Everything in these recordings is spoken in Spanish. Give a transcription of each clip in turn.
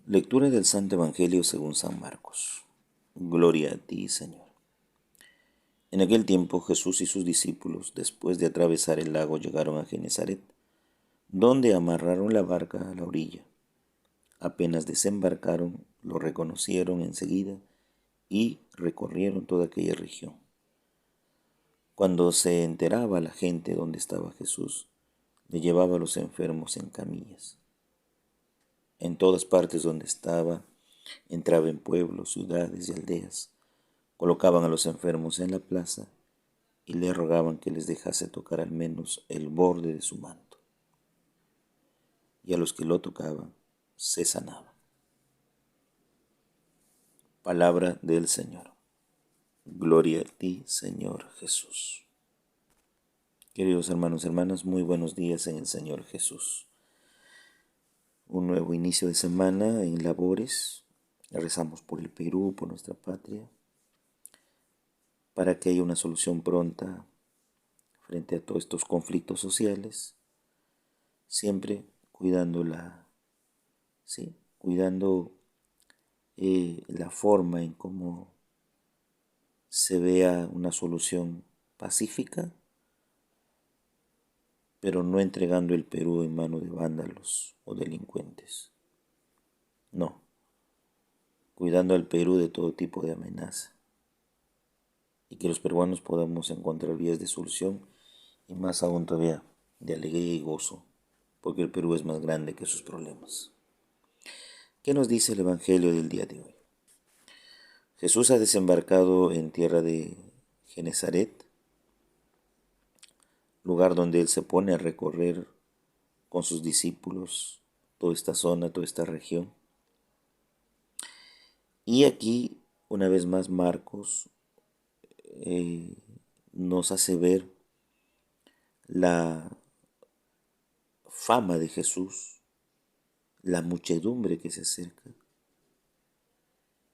Lectura del Santo Evangelio según San Marcos. Gloria a ti, Señor. En aquel tiempo Jesús y sus discípulos, después de atravesar el lago, llegaron a Genezaret, donde amarraron la barca a la orilla. Apenas desembarcaron, lo reconocieron enseguida y recorrieron toda aquella región. Cuando se enteraba la gente dónde estaba Jesús, le llevaba a los enfermos en camillas. En todas partes donde estaba, entraba en pueblos, ciudades y aldeas. Colocaban a los enfermos en la plaza y le rogaban que les dejase tocar al menos el borde de su manto. Y a los que lo tocaban, se sanaban. Palabra del Señor. Gloria a ti, Señor Jesús. Queridos hermanos y hermanas, muy buenos días en el Señor Jesús. Un nuevo inicio de semana en labores. Rezamos por el Perú, por nuestra patria, para que haya una solución pronta frente a todos estos conflictos sociales, siempre cuidando la forma en cómo se vea una solución pacífica, pero no entregando el Perú en manos de vándalos o delincuentes. No, cuidando al Perú de todo tipo de amenaza y que los peruanos podamos encontrar vías de solución y más aún todavía de alegría y gozo, porque el Perú es más grande que sus problemas. ¿Qué nos dice el Evangelio del día de hoy? Jesús ha desembarcado en tierra de Genezaret, lugar donde Él se pone a recorrer con sus discípulos toda esta zona, toda esta región. Y aquí, una vez más, Marcos nos hace ver la fama de Jesús, la muchedumbre que se acerca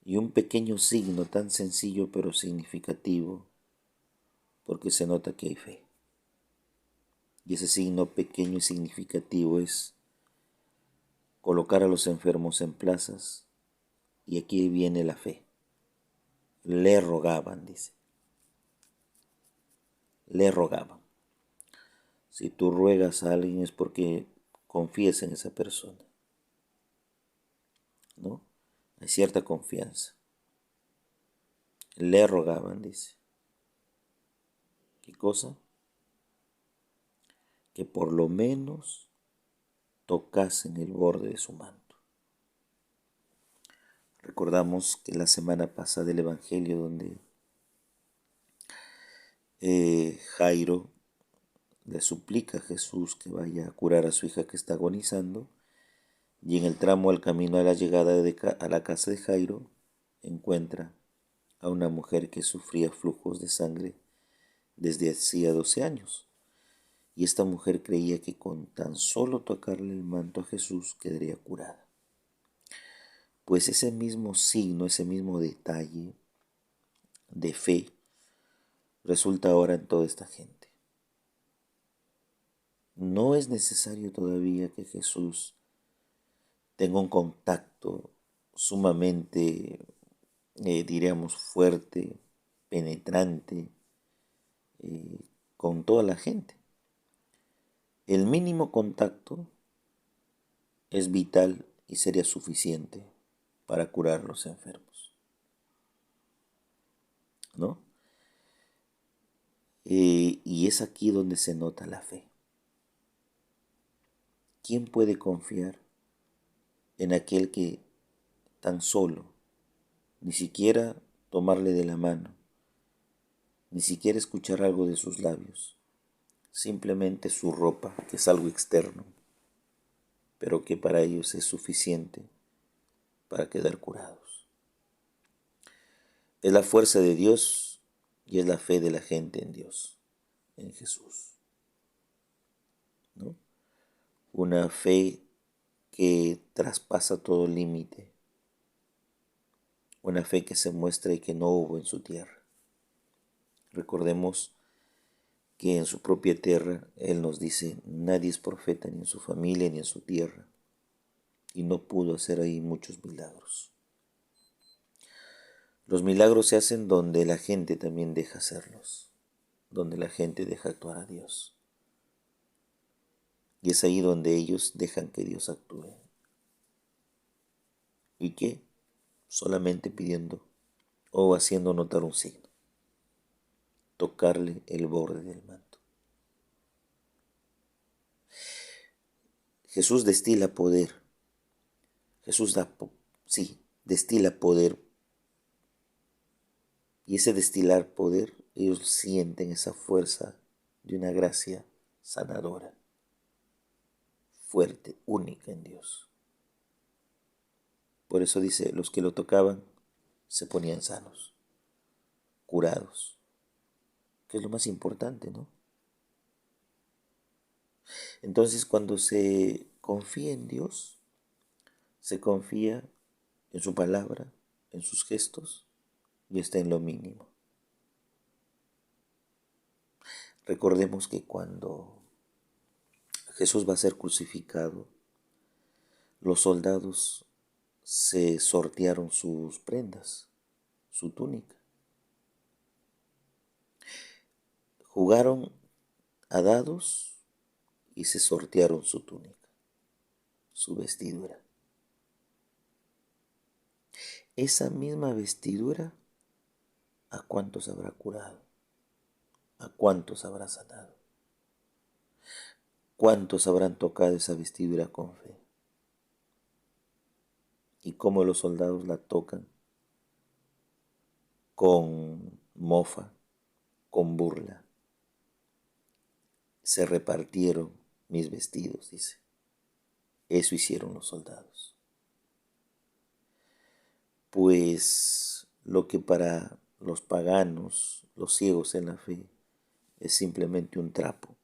y un pequeño signo tan sencillo pero significativo, porque se nota que hay fe. Y ese signo pequeño y significativo es colocar a los enfermos en plazas, y aquí viene la fe. Le rogaban, dice. Le rogaban. Si tú ruegas a alguien es porque confías en esa persona, ¿no? Hay cierta confianza. Le rogaban, dice. ¿Qué cosa? Que por lo menos tocasen el borde de su manto. Recordamos que la semana pasada del Evangelio donde Jairo le suplica a Jesús que vaya a curar a su hija que está agonizando, y en el tramo al camino a la llegada a la casa de Jairo encuentra a una mujer que sufría flujos de sangre desde hacía 12 años. Y esta mujer creía que con tan solo tocarle el manto a Jesús quedaría curada. Pues ese mismo signo, ese mismo detalle de fe resulta ahora en toda esta gente. No es necesario todavía que Jesús tenga un contacto sumamente, diríamos, fuerte, penetrante, con toda la gente. El mínimo contacto es vital y sería suficiente para curar a los enfermos, ¿no? Y es aquí donde se nota la fe. ¿Quién puede confiar en aquel que tan solo, ni siquiera tomarle de la mano, ni siquiera escuchar algo de sus labios, simplemente su ropa, que es algo externo, pero que para ellos es suficiente para quedar curados? Es la fuerza de Dios y es la fe de la gente en Dios, en Jesús, ¿no? Una fe que traspasa todo límite, una fe que se muestra y que no hubo en su tierra. Recordemos que en su propia tierra Él nos dice, nadie es profeta ni en su familia ni en su tierra. y no pudo hacer ahí muchos milagros. Los milagros se hacen donde la gente también deja hacerlos, donde la gente deja actuar a Dios. Y es ahí donde ellos dejan que Dios actúe. ¿Y qué? Solamente pidiendo o haciendo notar un signo, tocarle el borde del manto. Jesús destila poder. Jesús destila poder. Y ese destilar poder, ellos sienten esa fuerza de una gracia sanadora, fuerte, única en Dios. Por eso dice, los que lo tocaban se ponían sanos, curados, que es lo más importante, ¿no? Entonces, cuando se confía en Dios, se confía en su palabra, en sus gestos y está en lo mínimo. Recordemos que cuando Jesús va a ser crucificado, los soldados se sortearon sus prendas, su túnica. Jugaron a dados y se sortearon su túnica, su vestidura. Esa misma vestidura, ¿a cuántos habrá curado? ¿A cuántos habrá sanado? ¿Cuántos habrán tocado esa vestidura con fe? Y cómo los soldados la tocan con mofa, con burla. Se repartieron mis vestidos, dice. Eso hicieron los soldados. Pues lo que para los paganos, los ciegos en la fe, es simplemente un trapo,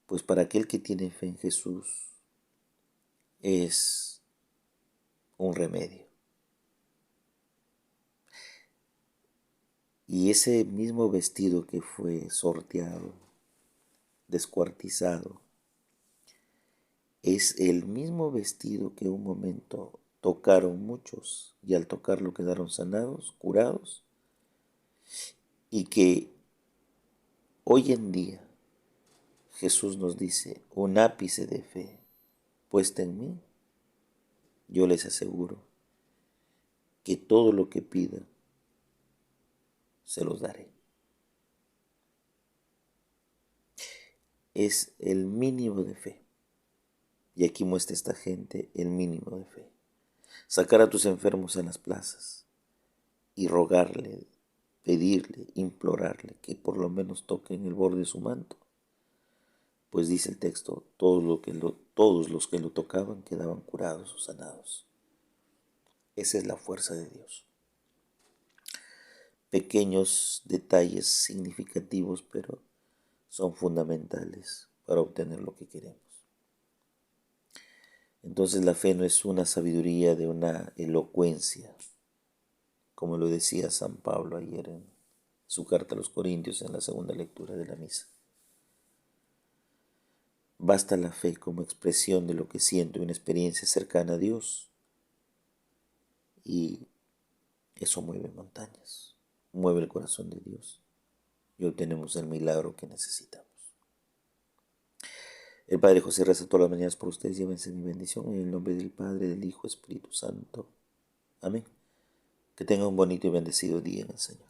pues para aquel que tiene fe en Jesús es un remedio. Y ese mismo vestido que fue sorteado, descuartizado, es el mismo vestido que un momento tocaron muchos y al tocarlo quedaron sanados, curados, y que hoy en día Jesús nos dice, un ápice de fe puesta en mí, yo les aseguro que todo lo que pidan se los daré. Es el mínimo de fe. Y aquí muestra esta gente el mínimo de fe. Sacar a tus enfermos a las plazas y rogarle, pedirle, implorarle que por lo menos toquen el borde de su manto. Pues dice el texto, todos los que lo tocaban quedaban curados o sanados. Esa es la fuerza de Dios. Pequeños detalles significativos, pero son fundamentales para obtener lo que queremos. Entonces la fe no es una sabiduría de una elocuencia, como lo decía San Pablo ayer en su carta a los Corintios en la segunda lectura de la misa. Basta la fe como expresión de lo que siento, una experiencia cercana a Dios, y eso mueve montañas, mueve el corazón de Dios y obtenemos el milagro que necesitamos. El Padre José reza todas las mañanas por ustedes, llévense mi bendición en el nombre del Padre, del Hijo, Espíritu Santo. Amén. Que tengan un bonito y bendecido día en el Señor.